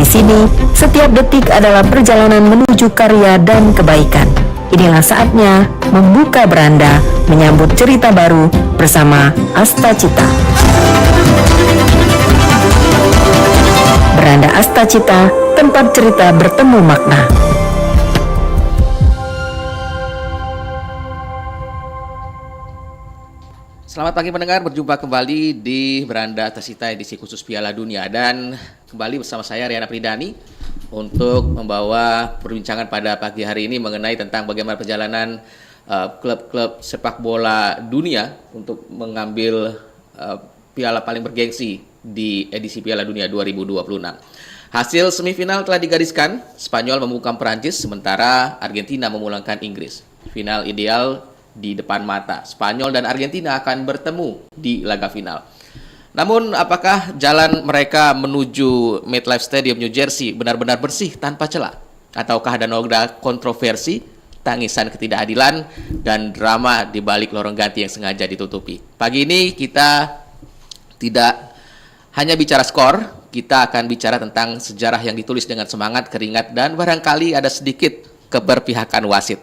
Di sini, setiap detik adalah perjalanan menuju karya dan kebaikan. Inilah saatnya membuka beranda, menyambut cerita baru bersama Asta Cita. Beranda Asta Cita, tempat cerita bertemu makna. Selamat pagi pendengar, berjumpa kembali di Beranda Asta Cita edisi khusus Piala Dunia. Dan kembali bersama saya Riana Pridani untuk membawa perbincangan pada pagi hari ini mengenai tentang bagaimana perjalanan klub-klub sepak bola dunia untuk mengambil piala paling bergengsi di edisi Piala Dunia 2026. Hasil semifinal telah digariskan, Spanyol membungkam Perancis sementara Argentina memulangkan Inggris. Final ideal di depan mata. Spanyol dan Argentina akan bertemu di laga final. Namun, apakah jalan mereka menuju MetLife Stadium New Jersey benar-benar bersih tanpa celah? Ataukah ada noda kontroversi, tangisan ketidakadilan, dan drama di balik lorong ganti yang sengaja ditutupi? Pagi ini kita tidak hanya bicara skor, kita akan bicara tentang sejarah yang ditulis dengan semangat, keringat, dan barangkali ada sedikit keberpihakan wasit.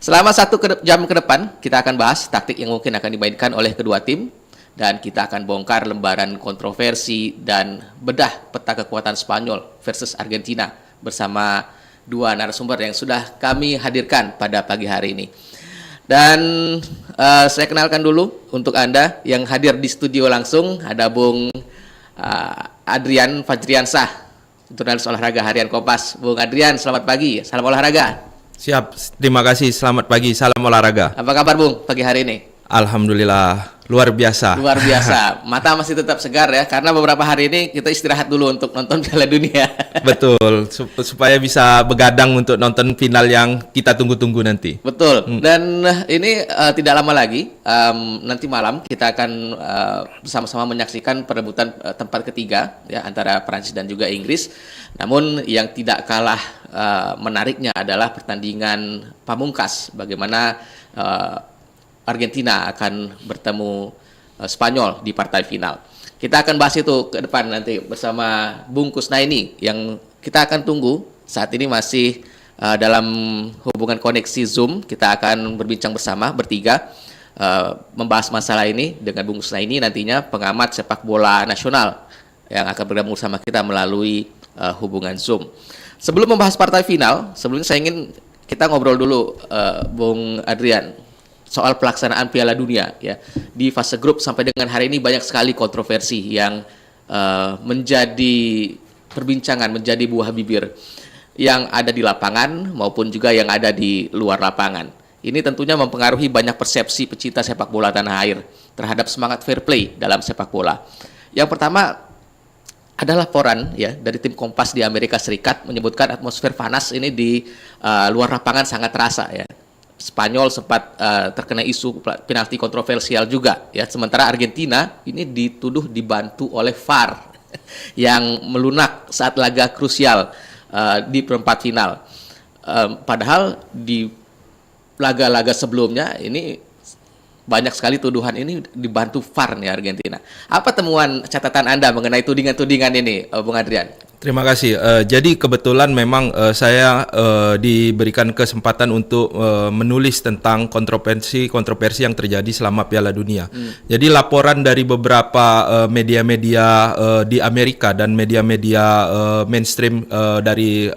Selama 1 jam ke depan, kita akan bahas taktik yang mungkin akan dimainkan oleh kedua tim, dan kita akan bongkar lembaran kontroversi dan bedah peta kekuatan Spanyol versus Argentina bersama dua narasumber yang sudah kami hadirkan pada pagi hari ini. Dan saya kenalkan dulu untuk Anda yang hadir di studio langsung, ada Bung Adrian Fajriansah, jurnalis olahraga harian Kompas. Bung Adrian, selamat pagi, salam olahraga. Siap, terima kasih. Selamat pagi, salam olahraga. Apa kabar Bung pagi hari ini? Alhamdulillah, luar biasa. Luar biasa, mata masih tetap segar ya, karena beberapa hari ini kita istirahat dulu untuk nonton Piala Dunia. Betul, supaya bisa begadang untuk nonton final yang kita tunggu-tunggu nanti. Betul, dan ini tidak lama lagi, nanti malam kita akan bersama-sama menyaksikan perebutan tempat ketiga ya antara Prancis dan juga Inggris. Namun yang tidak kalah menariknya adalah pertandingan pamungkas, bagaimana Argentina akan bertemu Spanyol di partai final. Kita akan bahas itu ke depan nanti bersama Bung Kusnaini yang kita akan tunggu. Saat ini masih dalam hubungan koneksi Zoom. Kita akan berbincang bersama bertiga membahas masalah ini dengan Bung Kusnaini, nantinya pengamat sepak bola nasional yang akan bergabung bersama kita melalui hubungan Zoom. Sebelum membahas partai final, sebelumnya saya ingin kita ngobrol dulu Bung Adrian soal pelaksanaan Piala Dunia ya. Di fase grup sampai dengan hari ini banyak sekali kontroversi yang menjadi perbincangan, menjadi buah bibir yang ada di lapangan maupun juga yang ada di luar lapangan. Ini tentunya mempengaruhi banyak persepsi pecinta sepak bola tanah air terhadap semangat fair play dalam sepak bola. Yang pertama ada laporan ya dari tim Kompas di Amerika Serikat menyebutkan atmosfer panas ini di luar lapangan sangat terasa ya. Spanyol sempat terkena isu penalti kontroversial juga ya, sementara Argentina ini dituduh dibantu oleh VAR yang melunak saat laga krusial di perempat final. Padahal di laga-laga sebelumnya ini banyak sekali tuduhan ini dibantu VAR nih Argentina. Apa temuan catatan Anda mengenai tudingan-tudingan ini, Bung Adrian? Terima kasih. Jadi kebetulan memang saya diberikan kesempatan untuk menulis tentang kontroversi yang terjadi selama Piala Dunia. Jadi laporan dari beberapa media-media di Amerika dan media-media mainstream dari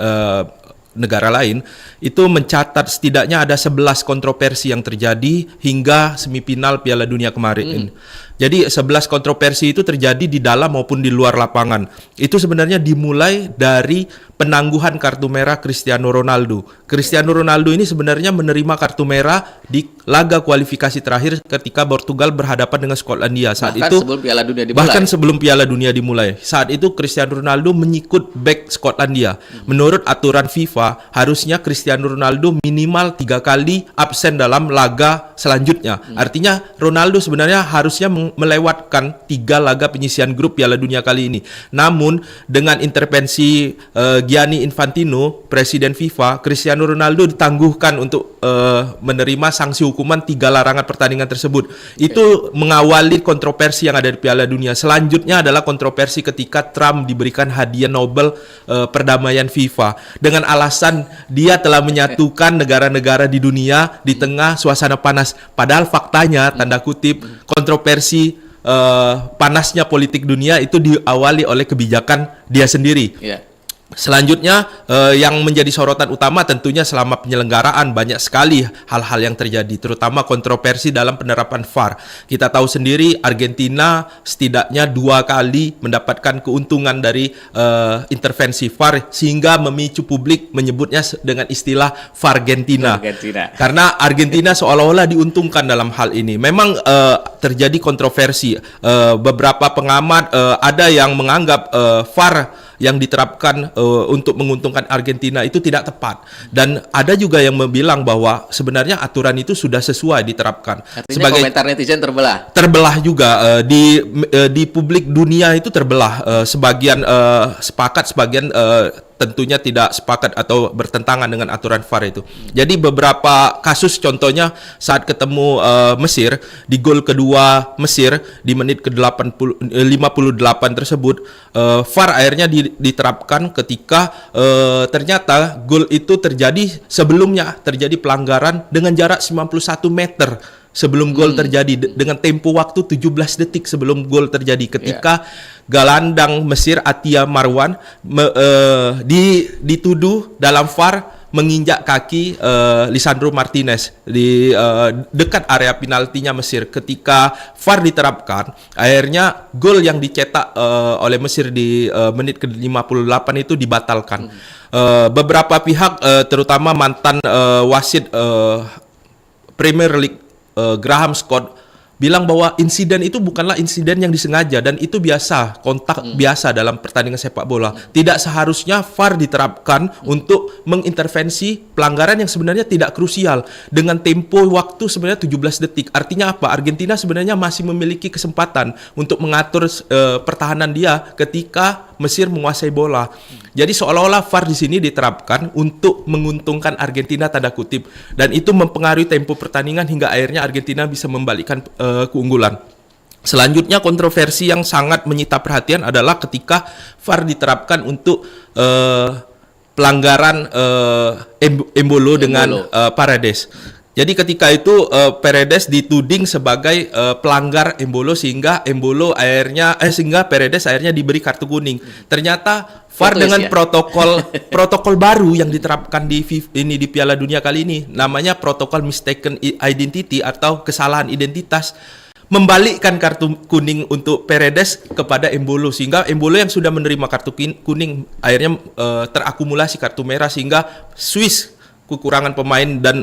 negara lain itu mencatat setidaknya ada 11 kontroversi yang terjadi hingga semifinal Piala Dunia kemarin. Jadi 11 kontroversi itu terjadi di dalam maupun di luar lapangan. Itu sebenarnya dimulai dari penangguhan kartu merah Cristiano Ronaldo. Cristiano Ronaldo ini sebenarnya menerima kartu merah di laga kualifikasi terakhir ketika Portugal berhadapan dengan Skotlandia. Saat bahkan itu sebelum Piala Dunia dimulai. Bahkan sebelum Piala Dunia dimulai. Saat itu Cristiano Ronaldo menyikut bek Skotlandia. Menurut aturan FIFA, harusnya Cristiano Ronaldo minimal 3 kali absen dalam laga selanjutnya. Artinya Ronaldo sebenarnya harusnya melewatkan 3 laga penyisihan grup Piala Dunia kali ini. Namun dengan intervensi Gianni Infantino, presiden FIFA, Cristiano Ronaldo ditangguhkan untuk menerima sanksi hukuman 3 larangan pertandingan tersebut. Itu mengawali kontroversi yang ada di Piala Dunia. Selanjutnya adalah kontroversi ketika Trump diberikan hadiah Nobel perdamaian FIFA dengan alasan dia telah menyatukan negara-negara di dunia di tengah suasana panas. Padahal faktanya tanda kutip kontroversi panasnya politik dunia itu diawali oleh kebijakan dia sendiri. Iya. Selanjutnya yang menjadi sorotan utama tentunya selama penyelenggaraan banyak sekali hal-hal yang terjadi, terutama kontroversi dalam penerapan VAR. Kita tahu sendiri Argentina setidaknya 2 kali mendapatkan keuntungan dari intervensi VAR sehingga memicu publik menyebutnya dengan istilah VARgentina. Karena Argentina seolah-olah diuntungkan dalam hal ini. Memang terjadi kontroversi. Beberapa pengamat ada yang menganggap VAR yang diterapkan untuk menguntungkan Argentina itu tidak tepat, dan ada juga yang bilang bahwa sebenarnya aturan itu sudah sesuai diterapkan. Artinya sebagai komentar netizen terbelah juga di publik dunia itu terbelah, sebagian sepakat, sebagian tentunya tidak sepakat atau bertentangan dengan aturan VAR itu. Jadi beberapa kasus, contohnya saat ketemu Mesir, di gol kedua Mesir di menit ke-58 tersebut, VAR akhirnya diterapkan ketika ternyata gol itu terjadi sebelumnya terjadi pelanggaran dengan jarak 91 meter sebelum gol terjadi, dengan tempo waktu 17 detik sebelum gol terjadi, ketika gelandang Mesir Atia Marwan dituduh dalam VAR menginjak kaki Lisandro Martinez di dekat area penaltinya Mesir. Ketika VAR diterapkan, akhirnya gol yang dicetak oleh Mesir di menit ke-58 itu dibatalkan. Beberapa pihak terutama mantan wasit Premier League Graham Scott bilang bahwa insiden itu bukanlah insiden yang disengaja dan itu biasa, kontak biasa dalam pertandingan sepak bola. Tidak seharusnya VAR diterapkan untuk mengintervensi pelanggaran yang sebenarnya tidak krusial dengan tempo waktu sebenarnya 17 detik. Artinya apa? Argentina sebenarnya masih memiliki kesempatan untuk mengatur pertahanan dia ketika Mesir menguasai bola. Jadi seolah-olah VAR di sini diterapkan untuk menguntungkan Argentina tanda kutip, dan itu mempengaruhi tempo pertandingan hingga akhirnya Argentina bisa membalikkan keunggulan. Selanjutnya kontroversi yang sangat menyita perhatian adalah ketika VAR diterapkan untuk pelanggaran Embolo dengan Paredes. Jadi ketika itu Paredes dituding sebagai pelanggar Embolo sehingga Paredes akhirnya diberi kartu kuning. Ternyata VAR dengan protokol baru yang diterapkan di Piala Dunia kali ini, namanya protokol mistaken identity atau kesalahan identitas, membalikkan kartu kuning untuk Paredes kepada Embolo, sehingga Embolo yang sudah menerima kartu kuning akhirnya terakumulasi kartu merah sehingga Swiss kekurangan pemain dan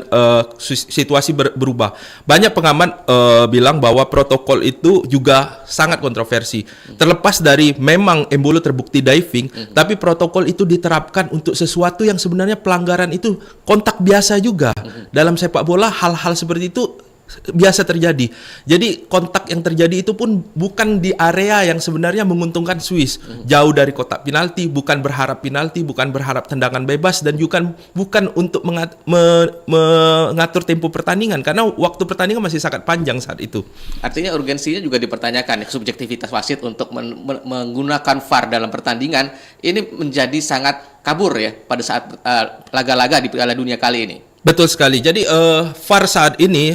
situasi berubah. Banyak pengamat bilang bahwa protokol itu juga sangat kontroversi. Terlepas dari memang Embolo terbukti diving, tapi protokol itu diterapkan untuk sesuatu yang sebenarnya pelanggaran itu kontak biasa juga. Dalam sepak bola hal-hal seperti itu biasa terjadi. Jadi kontak yang terjadi itu pun bukan di area yang sebenarnya menguntungkan Swiss. Jauh dari kotak penalti, bukan berharap penalti, bukan berharap tendangan bebas, dan juga bukan untuk mengatur tempo pertandingan karena waktu pertandingan masih sangat panjang saat itu. Artinya urgensinya juga dipertanyakan, subjektivitas wasit untuk menggunakan VAR dalam pertandingan ini menjadi sangat kabur ya pada saat laga-laga di Piala Dunia kali ini. Betul sekali. Jadi VAR saat ini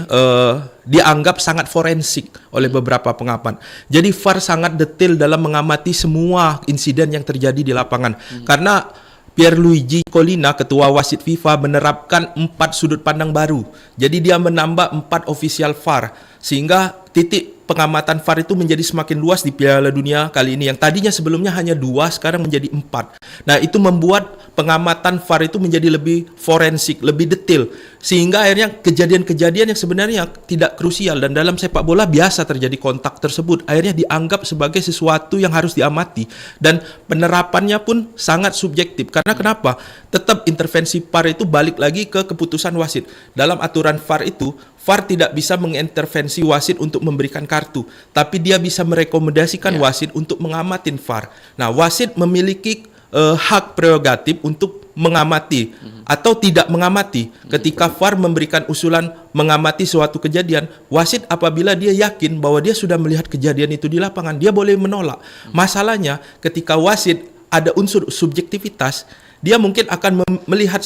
dianggap sangat forensik oleh beberapa pengamat. Jadi VAR sangat detail dalam mengamati semua insiden yang terjadi di lapangan. Karena Pierluigi Collina, ketua wasit FIFA, menerapkan 4 sudut pandang baru. Jadi dia menambah 4 official VAR sehingga titik pengamatan VAR itu menjadi semakin luas di Piala Dunia kali ini. Yang tadinya sebelumnya hanya 2, sekarang menjadi 4. Nah, itu membuat pengamatan VAR itu menjadi lebih forensik, lebih detail. Sehingga akhirnya kejadian-kejadian yang sebenarnya tidak krusial dan dalam sepak bola biasa terjadi kontak tersebut, akhirnya dianggap sebagai sesuatu yang harus diamati. Dan penerapannya pun sangat subjektif. Karena kenapa? Tetap intervensi VAR itu balik lagi ke keputusan wasit. Dalam aturan VAR itu, VAR tidak bisa mengintervensi wasit untuk memberikan kartu, tapi dia bisa merekomendasikan wasit untuk mengamatin VAR. Nah, wasit memiliki hak prerogatif untuk mengamati atau tidak mengamati. Ketika VAR memberikan usulan mengamati suatu kejadian, wasit apabila dia yakin bahwa dia sudah melihat kejadian itu di lapangan, dia boleh menolak. Masalahnya ketika wasit ada unsur subjektivitas, dia mungkin akan melihat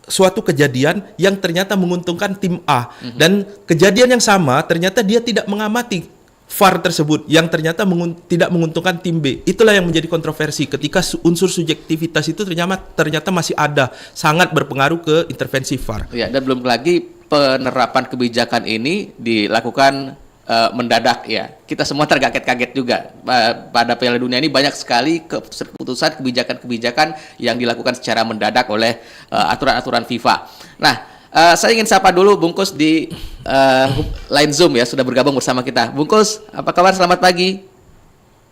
suatu kejadian yang ternyata menguntungkan tim A, dan kejadian yang sama ternyata dia tidak mengamati VAR tersebut yang ternyata tidak menguntungkan tim B. Itulah yang menjadi kontroversi ketika unsur subjektivitas itu ternyata masih ada, sangat berpengaruh ke intervensi VAR. Ya, dan belum lagi penerapan kebijakan ini dilakukan mendadak ya. Kita semua terkaget-kaget juga. Pada Piala Dunia ini banyak sekali keputusan kebijakan-kebijakan yang dilakukan secara mendadak oleh aturan-aturan FIFA. Nah, saya ingin sapa dulu Bungkus di line Zoom ya, sudah bergabung bersama kita. Bungkus, apa kabar? Selamat pagi.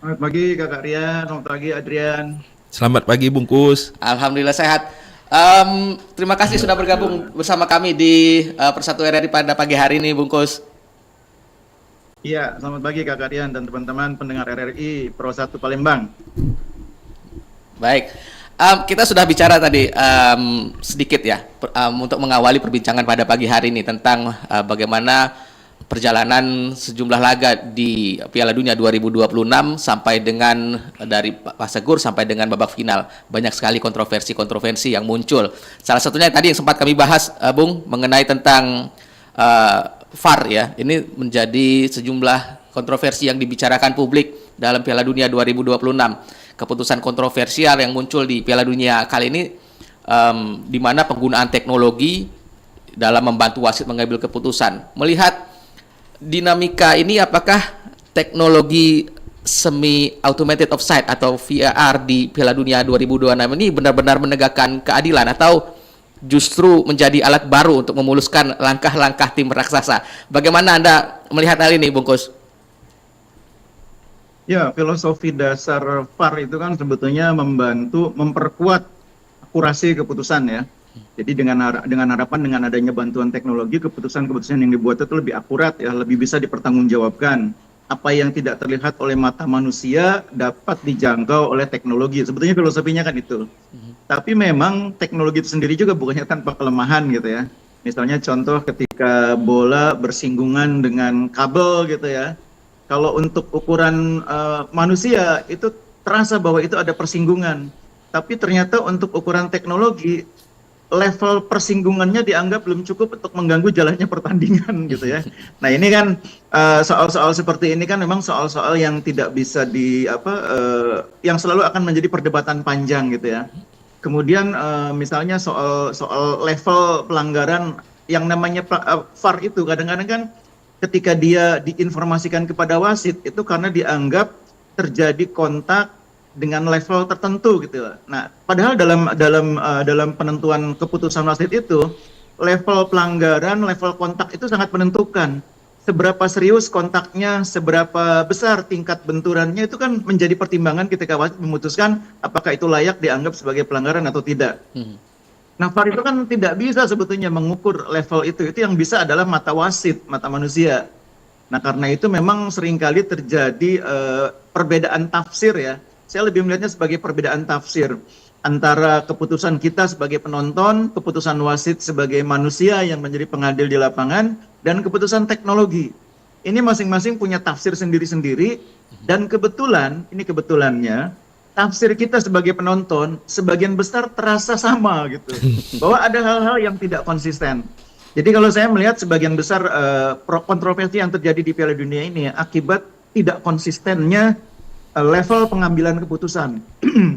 Selamat pagi Kakak Rian, selamat pagi Adrian. Selamat pagi Bungkus. Alhamdulillah sehat. Terima kasih sudah bergabung bersama kami di Persatu RRI pada pagi hari ini, Bungkus. Iya, selamat pagi Kakak Rian dan teman-teman pendengar RRI Pro 1 Palembang. Baik. Kita sudah bicara tadi sedikit ya untuk mengawali perbincangan pada pagi hari ini tentang bagaimana perjalanan sejumlah laga di Piala Dunia 2026 sampai dengan dari fase grup sampai dengan babak final. Banyak sekali kontroversi yang muncul. Salah satunya tadi yang sempat kami bahas, Bung, mengenai tentang VAR ya. Ini menjadi sejumlah kontroversi yang dibicarakan publik dalam Piala Dunia 2026. Keputusan kontroversial yang muncul di Piala Dunia kali ini di mana penggunaan teknologi dalam membantu wasit mengambil keputusan. Melihat dinamika ini, apakah teknologi semi automated offside atau VAR di Piala Dunia 2026 ini benar-benar menegakkan keadilan atau justru menjadi alat baru untuk memuluskan langkah-langkah tim raksasa? Bagaimana Anda melihat hal ini, Bungkus? Ya, filosofi dasar VAR itu kan sebetulnya membantu memperkuat akurasi keputusan ya. Jadi dengan harapan dengan adanya bantuan teknologi, keputusan-keputusan yang dibuat itu lebih akurat ya, lebih bisa dipertanggungjawabkan. Apa yang tidak terlihat oleh mata manusia dapat dijangkau oleh teknologi. Sebetulnya filosofinya kan itu. Tapi memang teknologi itu sendiri juga bukannya tanpa kelemahan gitu ya. Misalnya contoh ketika bola bersinggungan dengan kabel gitu ya. Kalau untuk ukuran manusia itu terasa bahwa itu ada persinggungan. Tapi ternyata untuk ukuran teknologi, level persinggungannya dianggap belum cukup untuk mengganggu jalannya pertandingan gitu ya. Nah ini kan soal-soal seperti ini kan memang soal-soal yang tidak bisa yang selalu akan menjadi perdebatan panjang gitu ya. Kemudian misalnya soal level pelanggaran yang namanya VAR itu kadang-kadang kan ketika dia diinformasikan kepada wasit itu karena dianggap terjadi kontak dengan level tertentu gitu. Nah, padahal dalam penentuan keputusan wasit itu level pelanggaran, level kontak itu sangat menentukan. Seberapa serius kontaknya, seberapa besar tingkat benturannya itu kan menjadi pertimbangan ketika wasit memutuskan apakah itu layak dianggap sebagai pelanggaran atau tidak. Nah, VAR itu kan tidak bisa sebetulnya mengukur level itu. Itu yang bisa adalah mata wasit, mata manusia. Nah, karena itu memang seringkali terjadi perbedaan tafsir ya. Saya lebih melihatnya sebagai perbedaan tafsir antara keputusan kita sebagai penonton, keputusan wasit sebagai manusia yang menjadi pengadil di lapangan, dan keputusan teknologi. Ini masing-masing punya tafsir sendiri-sendiri, dan kebetulannya, tafsir kita sebagai penonton sebagian besar terasa sama gitu, bahwa ada hal-hal yang tidak konsisten. Jadi kalau saya melihat sebagian besar kontroversi yang terjadi di Piala Dunia ini akibat tidak konsistennya level pengambilan keputusan.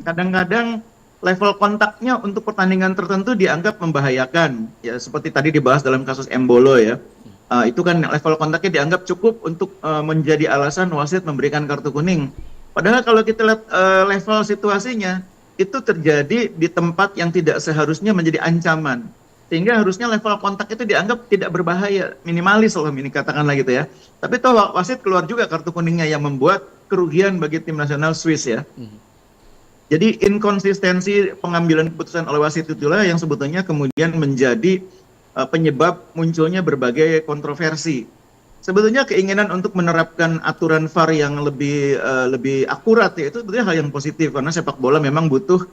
Kadang-kadang level kontaknya untuk pertandingan tertentu dianggap membahayakan, ya seperti tadi dibahas dalam kasus Embolo ya. Itu kan level kontaknya dianggap cukup untuk menjadi alasan wasit memberikan kartu kuning. Padahal kalau kita lihat level situasinya, itu terjadi di tempat yang tidak seharusnya menjadi ancaman. Sehingga harusnya level kontak itu dianggap tidak berbahaya, minimalis loh ini katakanlah gitu ya. Tapi toh wasit keluar juga kartu kuningnya yang membuat kerugian bagi tim nasional Swiss ya. Jadi inkonsistensi pengambilan keputusan oleh wasit itulah yang sebetulnya kemudian menjadi penyebab munculnya berbagai kontroversi. Sebetulnya keinginan untuk menerapkan aturan VAR yang lebih akurat ya, itu sebetulnya hal yang positif karena sepak bola memang butuh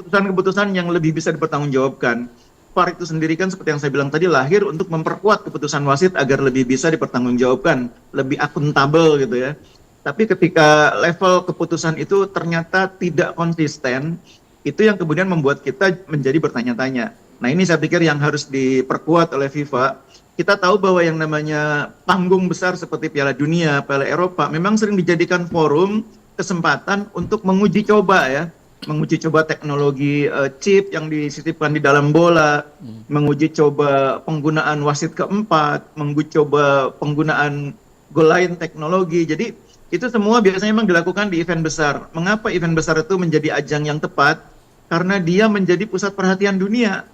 keputusan-keputusan yang lebih bisa dipertanggungjawabkan. VAR itu sendiri kan seperti yang saya bilang tadi lahir untuk memperkuat keputusan wasit agar lebih bisa dipertanggungjawabkan, lebih akuntabel gitu ya. Tapi ketika level keputusan itu ternyata tidak konsisten, itu yang kemudian membuat kita menjadi bertanya-tanya. Nah ini saya pikir yang harus diperkuat oleh FIFA. Kita tahu bahwa yang namanya panggung besar seperti Piala Dunia, Piala Eropa memang sering dijadikan forum kesempatan untuk menguji coba ya, menguji coba teknologi chip yang disisipkan di dalam bola, menguji coba penggunaan wasit keempat, menguji coba penggunaan goal line teknologi. Jadi itu semua biasanya memang dilakukan di event besar. Mengapa event besar itu menjadi ajang yang tepat? Karena dia menjadi pusat perhatian dunia.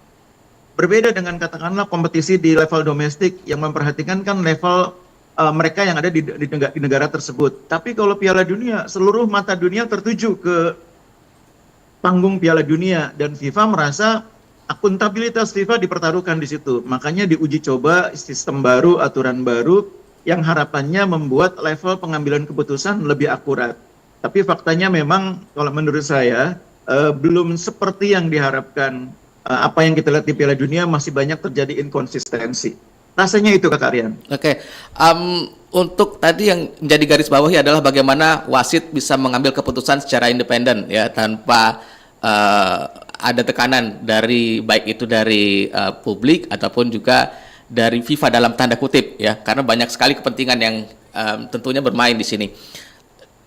Berbeda dengan katakanlah kompetisi di level domestik yang memperhatikan kan level mereka yang ada di negara tersebut. Tapi kalau Piala Dunia, seluruh mata dunia tertuju ke panggung Piala Dunia dan FIFA merasa akuntabilitas FIFA dipertaruhkan di situ. Makanya diuji coba sistem baru, aturan baru yang harapannya membuat level pengambilan keputusan lebih akurat. Tapi faktanya memang kalau menurut saya belum seperti yang diharapkan. Apa yang kita lihat di Piala Dunia masih banyak terjadi inkonsistensi. Rasanya itu Kak Aryan. Oke, untuk tadi yang menjadi garis bawahi adalah bagaimana wasit bisa mengambil keputusan secara independen ya tanpa ada tekanan dari baik itu dari publik ataupun juga dari FIFA dalam tanda kutip ya, karena banyak sekali kepentingan yang tentunya bermain di sini.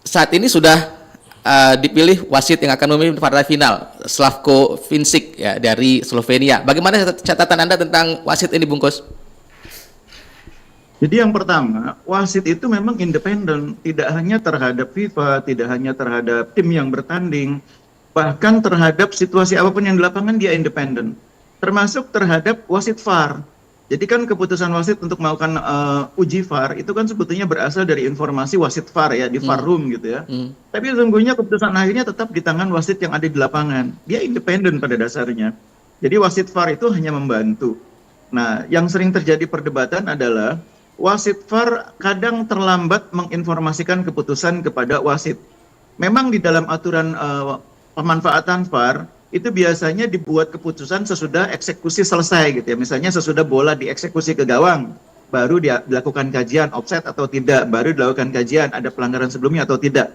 Saat ini sudah dipilih wasit yang akan memimpin partai final, Slavko Vincic ya dari Slovenia. Bagaimana catatan Anda tentang wasit ini, Bungkus? Jadi yang pertama, wasit itu memang independen, tidak hanya terhadap FIFA, tidak hanya terhadap tim yang bertanding, bahkan terhadap situasi apapun yang di lapangan dia independen. Termasuk terhadap wasit VAR. Jadi kan keputusan wasit untuk melakukan uji VAR itu kan sebetulnya berasal dari informasi wasit VAR ya, di VAR room gitu ya. Tapi sesungguhnya keputusan akhirnya tetap di tangan wasit yang ada di lapangan. Dia independen pada dasarnya. Jadi wasit VAR itu hanya membantu. Nah, yang sering terjadi perdebatan adalah wasit VAR kadang terlambat menginformasikan keputusan kepada wasit. Memang di dalam aturan pemanfaatan VAR itu biasanya dibuat keputusan sesudah eksekusi selesai gitu ya. Misalnya sesudah bola dieksekusi ke gawang, baru dilakukan kajian offside atau tidak, baru dilakukan kajian ada pelanggaran sebelumnya atau tidak.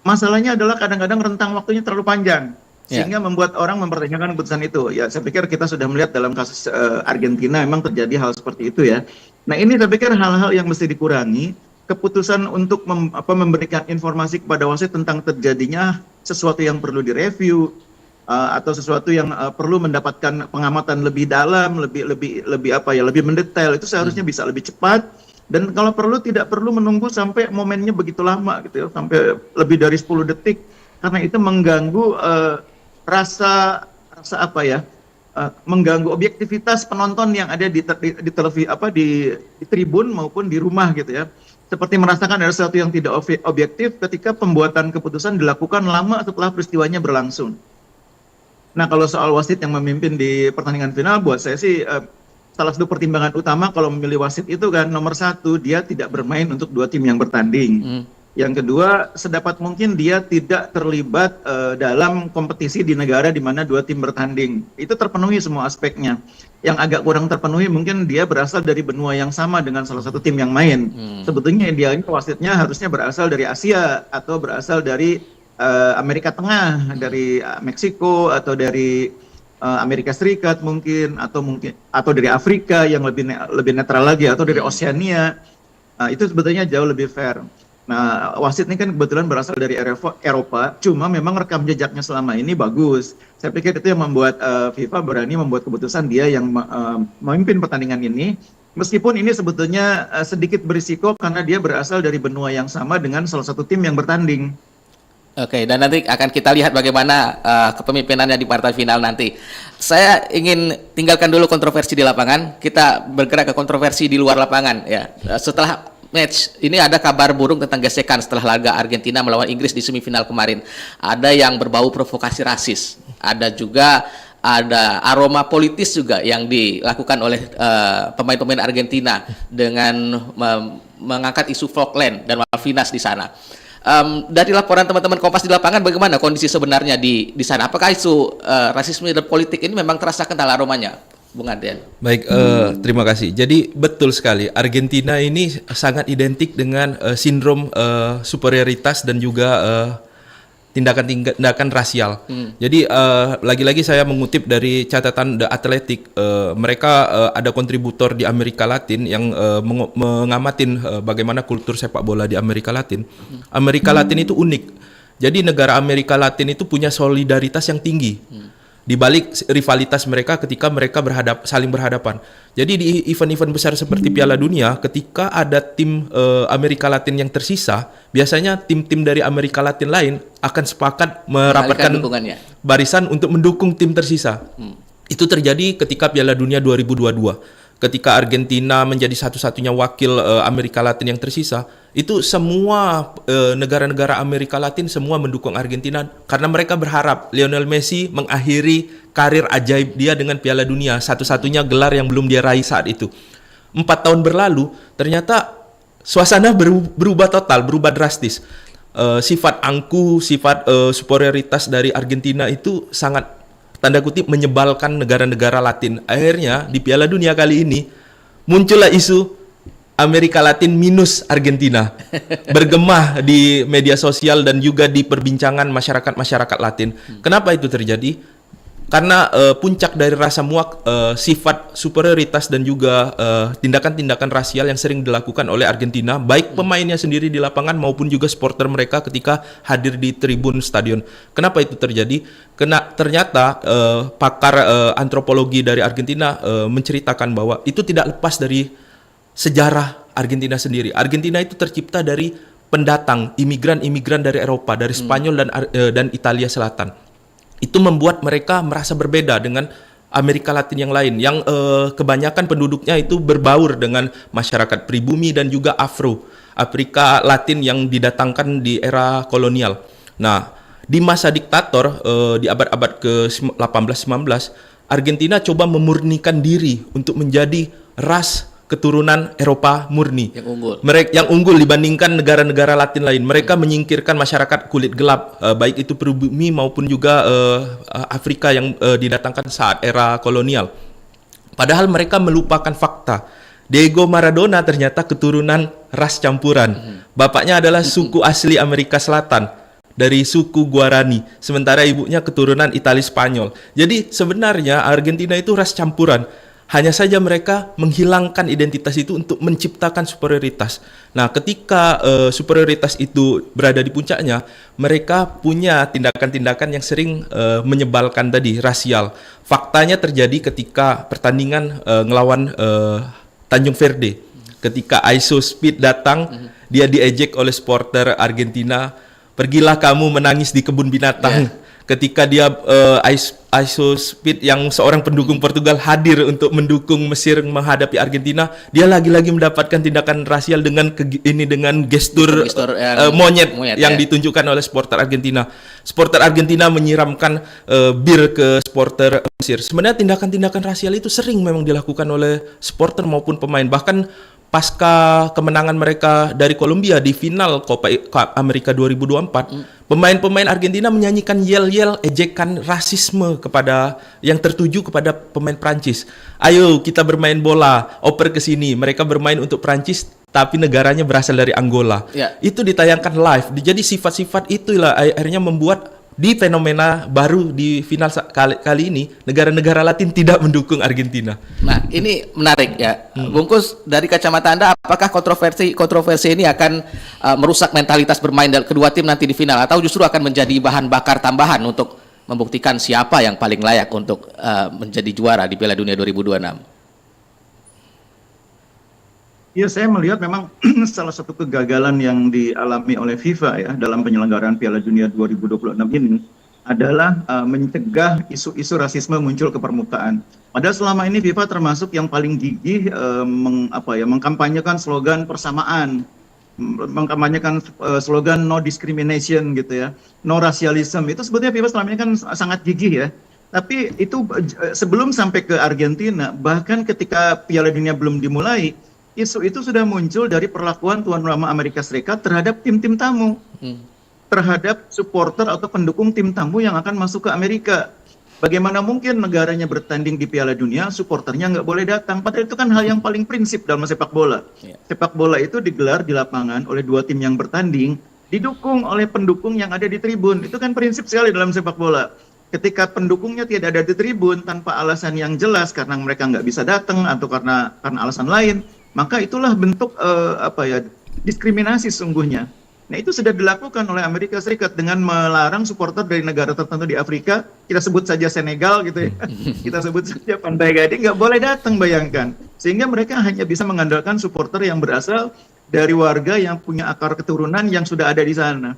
Masalahnya adalah kadang-kadang rentang waktunya terlalu panjang sehingga membuat orang mempertanyakan keputusan itu. Ya, saya pikir kita sudah melihat dalam kasus Argentina memang terjadi hal seperti itu ya. Nah, ini saya pikir hal-hal yang mesti dikurangi. Keputusan untuk memberikan informasi kepada wasit tentang terjadinya sesuatu yang perlu direview atau sesuatu yang perlu mendapatkan pengamatan lebih dalam, lebih mendetail, itu seharusnya bisa lebih cepat, dan kalau perlu tidak perlu menunggu sampai momennya begitu lama gitu ya, sampai lebih dari 10 detik, karena itu mengganggu mengganggu objektivitas penonton yang ada di televisi di tribun maupun di rumah gitu ya. Seperti merasakan ada sesuatu yang tidak objektif ketika pembuatan keputusan dilakukan lama setelah peristiwanya berlangsung. Nah, kalau soal wasit yang memimpin di pertandingan final, buat saya sih salah satu pertimbangan utama kalau memilih wasit itu kan nomor satu, dia tidak bermain untuk dua tim yang bertanding. Yang kedua, sedapat mungkin dia tidak terlibat dalam kompetisi di negara di mana dua tim bertanding. Itu terpenuhi semua aspeknya. Yang agak kurang terpenuhi mungkin dia berasal dari benua yang sama dengan salah satu tim yang main. Sebetulnya idealnya wasitnya harusnya berasal dari Asia atau berasal dari Amerika Tengah, dari Meksiko atau dari Amerika Serikat mungkin atau dari Afrika yang lebih netral lagi, atau dari Oseania. Itu sebetulnya jauh lebih fair. Nah, wasit ini kan kebetulan berasal dari Eropa, cuma memang rekam jejaknya selama ini bagus. Saya pikir itu yang membuat FIFA berani membuat keputusan dia yang memimpin pertandingan ini, meskipun ini sebetulnya sedikit berisiko karena dia berasal dari benua yang sama dengan salah satu tim yang bertanding. Oke, dan nanti akan kita lihat bagaimana kepemimpinannya di partai final nanti. Saya ingin tinggalkan dulu kontroversi di lapangan, kita bergerak ke kontroversi di luar lapangan ya. Setelah match ini ada kabar burung tentang gesekan setelah laga Argentina melawan Inggris di semifinal kemarin. Ada yang berbau provokasi rasis, ada juga aroma politis juga yang dilakukan oleh pemain-pemain Argentina dengan mengangkat isu Falkland dan Malvinas di sana. Dari laporan teman-teman Kompas di lapangan, bagaimana kondisi sebenarnya di sana? Apakah isu rasisme dan politik ini memang terasa kental aromanya, Bung Adrian? Baik, terima kasih. Jadi betul sekali, Argentina ini sangat identik dengan sindrom superioritas dan juga tindakan-tindakan rasial. Jadi lagi-lagi saya mengutip dari catatan The Athletic, mereka ada kontributor di Amerika Latin yang mengamatin bagaimana kultur sepak bola di Amerika Latin. Amerika Latin itu unik. Jadi negara Amerika Latin itu punya solidaritas yang tinggi. Di balik rivalitas mereka ketika mereka saling berhadapan. Jadi di event-event besar seperti Piala Dunia, ketika ada tim Amerika Latin yang tersisa, biasanya tim-tim dari Amerika Latin lain akan sepakat merapatkan barisan untuk mendukung tim tersisa. Itu terjadi ketika Piala Dunia 2022. Ketika Argentina menjadi satu-satunya wakil Amerika Latin yang tersisa, itu semua negara-negara Amerika Latin semua mendukung Argentina karena mereka berharap Lionel Messi mengakhiri karir ajaib dia dengan Piala Dunia, satu-satunya gelar yang belum dia raih saat itu. 4 tahun berlalu, ternyata suasana berubah total, berubah drastis. Sifat angkuh, sifat superioritas dari Argentina itu sangat tanda kutip menyebalkan negara-negara Latin. Akhirnya di Piala Dunia kali ini muncullah isu Amerika Latin minus Argentina. Bergema di media sosial dan juga di perbincangan masyarakat Latin. Kenapa itu terjadi? Karena puncak dari rasa muak, sifat superioritas dan juga tindakan-tindakan rasial yang sering dilakukan oleh Argentina, baik pemainnya sendiri di lapangan maupun juga supporter mereka ketika hadir di tribun stadion. Kenapa itu terjadi? Ternyata pakar antropologi dari Argentina menceritakan bahwa itu tidak lepas dari sejarah Argentina sendiri. Argentina itu tercipta dari pendatang, imigran-imigran dari Eropa, dari Spanyol dan Italia Selatan. Itu membuat mereka merasa berbeda dengan Amerika Latin yang lain, yang kebanyakan penduduknya itu berbaur dengan masyarakat pribumi dan juga Afrika Latin yang didatangkan di era kolonial. Nah, di masa diktator di abad-abad ke-18-19, Argentina coba memurnikan diri untuk menjadi ras keturunan Eropa murni yang unggul dibandingkan negara-negara Latin lain. Mereka menyingkirkan masyarakat kulit gelap, baik itu pribumi maupun juga Afrika yang didatangkan saat era kolonial. Padahal mereka melupakan fakta. Diego Maradona ternyata keturunan ras campuran. Bapaknya adalah suku asli Amerika Selatan, dari suku Guarani, sementara ibunya keturunan Italia Spanyol. Jadi sebenarnya Argentina itu ras campuran. Hanya saja mereka menghilangkan identitas itu untuk menciptakan superioritas. Nah, ketika superioritas itu berada di puncaknya, mereka punya tindakan-tindakan yang sering menyebalkan tadi, rasial. Faktanya terjadi ketika pertandingan ngelawan Tanjung Verde. Ketika Aiso Speed datang, dia diejek oleh supporter Argentina. Pergilah kamu menangis di kebun binatang. Ketika dia Aiso Speed yang seorang pendukung Portugal hadir untuk mendukung Mesir menghadapi Argentina, dia lagi-lagi mendapatkan tindakan rasial dengan gestur monyet yang ditunjukkan oleh supporter Argentina. Supporter Argentina menyiramkan bir ke supporter Mesir. Sebenarnya tindakan-tindakan rasial itu sering memang dilakukan oleh supporter maupun pemain. Bahkan pasca kemenangan mereka dari Kolombia di final Copa America 2024, pemain-pemain Argentina menyanyikan yel-yel ejekan rasisme yang tertuju kepada pemain Prancis. Ayo kita bermain bola, oper ke sini. Mereka bermain untuk Prancis tapi negaranya berasal dari Angola. Itu ditayangkan live. Jadi sifat-sifat itulah akhirnya membuat di fenomena baru di final kali ini, negara-negara Latin tidak mendukung Argentina. Nah, ini menarik ya. Bungkus, dari kacamata Anda, apakah kontroversi ini akan merusak mentalitas bermain kedua tim nanti di final, atau justru akan menjadi bahan bakar tambahan untuk membuktikan siapa yang paling layak untuk menjadi juara di Piala Dunia 2026? Ya, saya melihat memang salah satu kegagalan yang dialami oleh FIFA ya dalam penyelenggaraan Piala Dunia 2026 ini adalah mencegah isu-isu rasisme muncul ke permukaan. Padahal selama ini FIFA termasuk yang paling gigih mengkampanyekan slogan persamaan, mengkampanyekan slogan no discrimination gitu ya, no racialism. Itu sebetulnya FIFA selama ini kan sangat gigih ya. Tapi itu sebelum sampai ke Argentina, bahkan ketika Piala Dunia belum dimulai, isu itu sudah muncul dari perlakuan tuan rumah Amerika Serikat terhadap tim-tim tamu, terhadap supporter atau pendukung tim tamu yang akan masuk ke Amerika. Bagaimana mungkin negaranya bertanding di Piala Dunia, supporternya nggak boleh datang? Padahal itu kan hal yang paling prinsip dalam sepak bola. Sepak bola itu digelar di lapangan oleh dua tim yang bertanding, didukung oleh pendukung yang ada di tribun. Itu kan prinsip sekali dalam sepak bola. Ketika pendukungnya tidak ada di tribun tanpa alasan yang jelas karena mereka nggak bisa datang atau karena alasan lain, maka itulah bentuk diskriminasi sesungguhnya. Nah, itu sudah dilakukan oleh Amerika Serikat dengan melarang supporter dari negara tertentu di Afrika, kita sebut saja Senegal gitu ya, kita sebut saja Pantai Gading, nggak boleh datang, bayangkan. Sehingga mereka hanya bisa mengandalkan supporter yang berasal dari warga yang punya akar keturunan yang sudah ada di sana.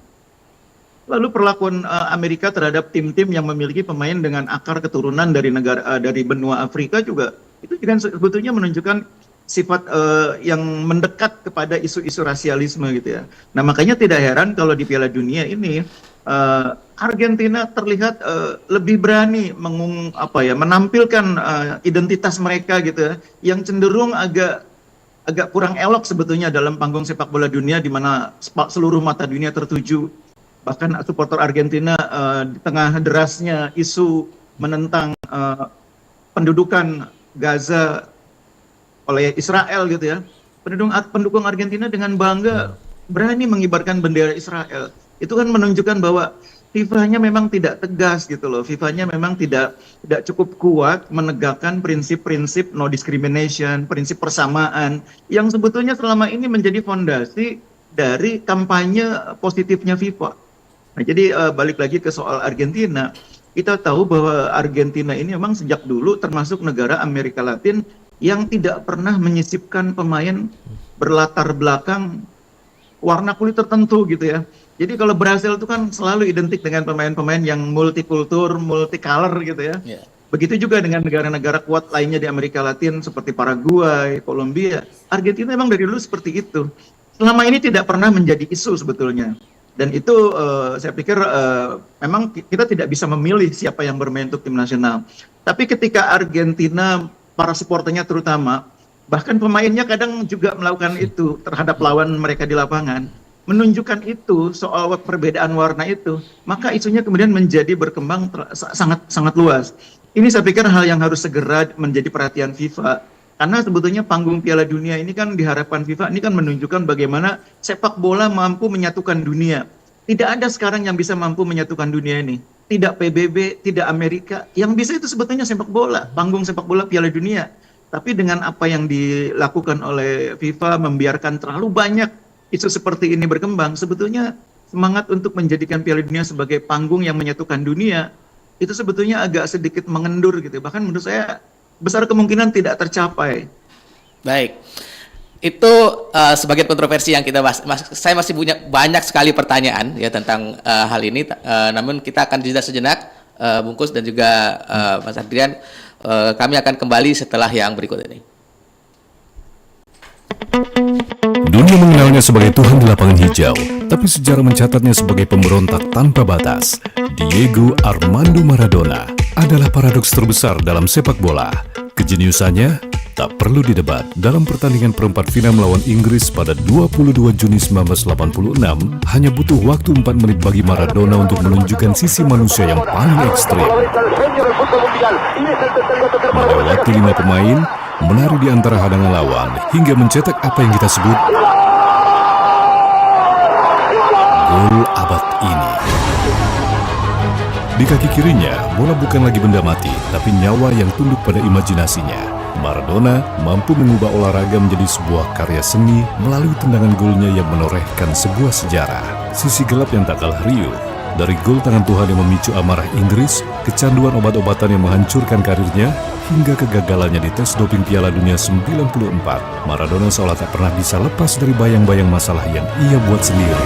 Lalu perlakuan Amerika terhadap tim-tim yang memiliki pemain dengan akar keturunan dari benua Afrika juga, itu juga sebetulnya menunjukkan sifat yang mendekat kepada isu-isu rasialisme gitu ya. Nah, makanya tidak heran kalau di Piala Dunia ini Argentina terlihat lebih berani menampilkan identitas mereka gitu ya, yang cenderung agak kurang elok sebetulnya dalam panggung sepak bola dunia di mana seluruh mata dunia tertuju. Bahkan supporter Argentina di tengah derasnya isu menentang pendudukan Gaza oleh Israel gitu ya, pendukung Argentina dengan bangga berani mengibarkan bendera Israel. Itu kan menunjukkan bahwa FIFA-nya memang tidak tegas gitu loh. FIFA-nya memang tidak cukup kuat menegakkan prinsip-prinsip no discrimination, prinsip persamaan yang sebetulnya selama ini menjadi fondasi dari kampanye positifnya FIFA. Nah, jadi balik lagi ke soal Argentina, kita tahu bahwa Argentina ini memang sejak dulu termasuk negara Amerika Latin yang tidak pernah menyisipkan pemain berlatar belakang warna kulit tertentu gitu ya. Jadi kalau Brasil itu kan selalu identik dengan pemain-pemain yang multikultur, multicolor gitu ya. Begitu juga dengan negara-negara kuat lainnya di Amerika Latin seperti Paraguay, Kolombia. Argentina memang dari dulu seperti itu. Selama ini tidak pernah menjadi isu sebetulnya. Dan itu saya pikir memang kita tidak bisa memilih siapa yang bermain untuk tim nasional. Tapi ketika Argentina, para supporternya terutama, bahkan pemainnya kadang juga melakukan itu terhadap lawan mereka di lapangan, menunjukkan itu soal perbedaan warna itu, maka isunya kemudian menjadi berkembang sangat luas. Ini saya pikir hal yang harus segera menjadi perhatian FIFA, karena sebetulnya panggung Piala Dunia ini kan diharapkan FIFA ini kan menunjukkan bagaimana sepak bola mampu menyatukan dunia. Tidak ada sekarang yang bisa mampu menyatukan dunia ini. Tidak PBB, tidak Amerika. Yang bisa itu sebetulnya sepak bola, panggung sepak bola Piala Dunia. Tapi dengan apa yang dilakukan oleh FIFA membiarkan terlalu banyak isu seperti ini berkembang, sebetulnya semangat untuk menjadikan Piala Dunia sebagai panggung yang menyatukan dunia itu sebetulnya agak sedikit mengendur gitu. Bahkan menurut saya besar kemungkinan tidak tercapai. Baik. Itu sebagai kontroversi yang kita bahas. Saya masih punya banyak sekali pertanyaan ya tentang hal ini. Namun kita akan jeda sejenak, Bungkus dan juga Mas Adrian. Kami akan kembali setelah yang berikut ini. Dunia mengenalnya sebagai Tuhan di lapangan hijau, tapi sejarah mencatatnya sebagai pemberontak tanpa batas. Diego Armando Maradona adalah paradoks terbesar dalam sepak bola. Kejeniusannya tak perlu didebat. Dalam pertandingan perempat final melawan Inggris pada 22 Juni 1986, hanya butuh waktu 4 menit bagi Maradona untuk menunjukkan sisi manusia yang paling ekstrim. Melewati 5 pemain, menari di antara hadangan lawan, hingga mencetak apa yang kita sebut gol abad ini. Di kaki kirinya, bola bukan lagi benda mati, tapi nyawa yang tunduk pada imajinasinya. Maradona mampu mengubah olahraga menjadi sebuah karya seni melalui tendangan golnya yang menorehkan sebuah sejarah. Sisi gelap yang tak kalah riuh, dari gol tangan Tuhan yang memicu amarah Inggris, kecanduan obat-obatan yang menghancurkan karirnya, hingga kegagalannya di tes doping Piala Dunia 94. Maradona seolah tak pernah bisa lepas dari bayang-bayang masalah yang ia buat sendiri.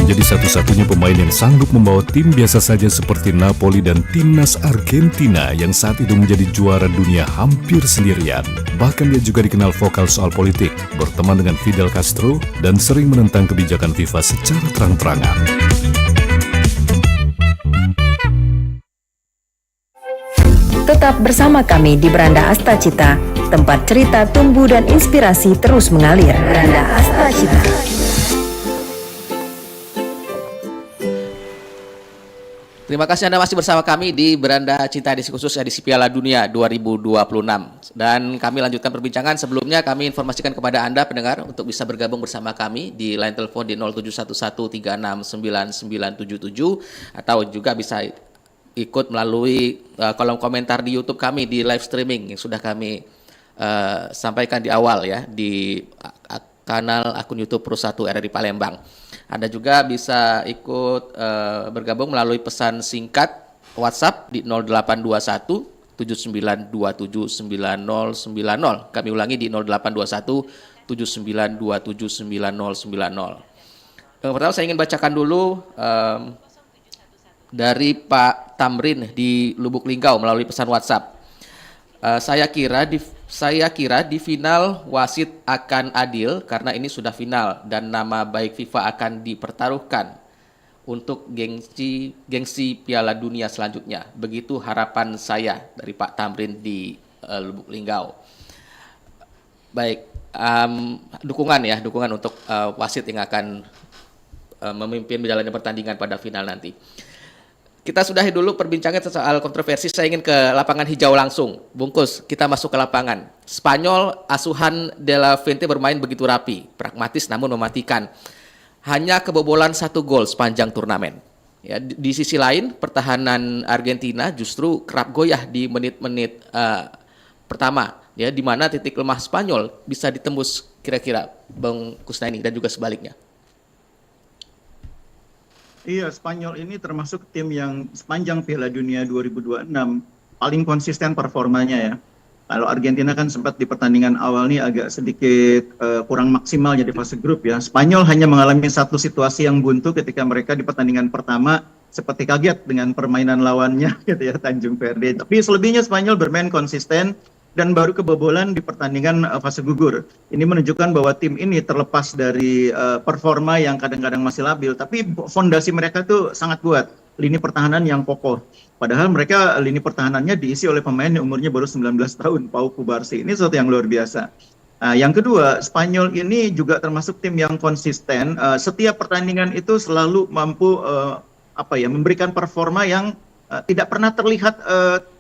Menjadi satu-satunya pemain yang sanggup membawa tim biasa saja seperti Napoli dan timnas Argentina yang saat itu menjadi juara dunia hampir sendirian. Bahkan dia juga dikenal vokal soal politik, berteman dengan Fidel Castro, dan sering menentang kebijakan FIFA secara terang-terangan. Tetap Tetap bersama kami di Beranda Astacita, tempat cerita tumbuh dan inspirasi terus mengalir. Beranda Astacita. Terima kasih Anda masih bersama kami di Beranda Cinta edisi khusus edisi Piala Dunia 2026. Dan kami lanjutkan perbincangan. Sebelumnya kami informasikan kepada Anda pendengar untuk bisa bergabung bersama kami di line telepon di 0711369977 atau juga bisa ikut melalui kolom komentar di YouTube kami di live streaming yang sudah kami sampaikan di awal ya di kanal akun YouTube Pro 1 RRI Palembang. Anda juga bisa ikut bergabung melalui pesan singkat WhatsApp di 0821 79279090. Kami ulangi di 0821 79279090. Yang pertama saya ingin bacakan dulu dari Pak Tamrin di Lubuk Linggau melalui pesan WhatsApp. Saya kira di final wasit akan adil karena ini sudah final dan nama baik FIFA akan dipertaruhkan untuk gengsi Piala Dunia selanjutnya. Begitu harapan saya dari Pak Tamrin di Lubuk Linggau. Baik, dukungan untuk wasit yang akan memimpin menjalani pertandingan pada final nanti. Kita sudahi dulu perbincangan soal kontroversi. Saya ingin ke lapangan hijau langsung. Bungkus, kita masuk ke lapangan. Spanyol, asuhan De La Fuente bermain begitu rapi, pragmatis namun mematikan. Hanya kebobolan 1 gol sepanjang turnamen. Ya, di sisi lain, pertahanan Argentina justru kerap goyah di menit-menit pertama. Ya, di mana titik lemah Spanyol bisa ditembus kira-kira Bang Kusnaini dan juga sebaliknya. Iya, Spanyol ini termasuk tim yang sepanjang Piala Dunia 2026 paling konsisten performanya ya. Kalau Argentina kan sempat di pertandingan awal nih agak sedikit kurang maksimal jadi fase grup ya. Spanyol hanya mengalami satu situasi yang buntu ketika mereka di pertandingan pertama seperti kaget dengan permainan lawannya gitu ya, Tanjung Verde. Tapi selebihnya Spanyol bermain konsisten dan baru kebobolan di pertandingan fase gugur. Ini menunjukkan bahwa tim ini terlepas dari performa yang kadang-kadang masih labil, tapi fondasi mereka tuh sangat kuat, lini pertahanan yang kokoh. Padahal mereka lini pertahanannya diisi oleh pemain yang umurnya baru 19 tahun, Pau Cubarsí. Ini sesuatu yang luar biasa. Yang kedua, Spanyol ini juga termasuk tim yang konsisten. Setiap pertandingan itu selalu mampu memberikan performa yang tidak pernah terlihat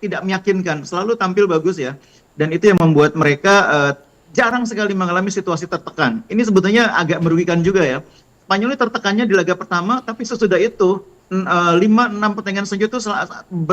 tidak meyakinkan, selalu tampil bagus ya. Dan itu yang membuat mereka jarang sekali mengalami situasi tertekan. Ini sebetulnya agak merugikan juga ya. Spanyol ini tertekannya di laga pertama, tapi sesudah itu 5-6 pertandingan selanjutnya itu bermain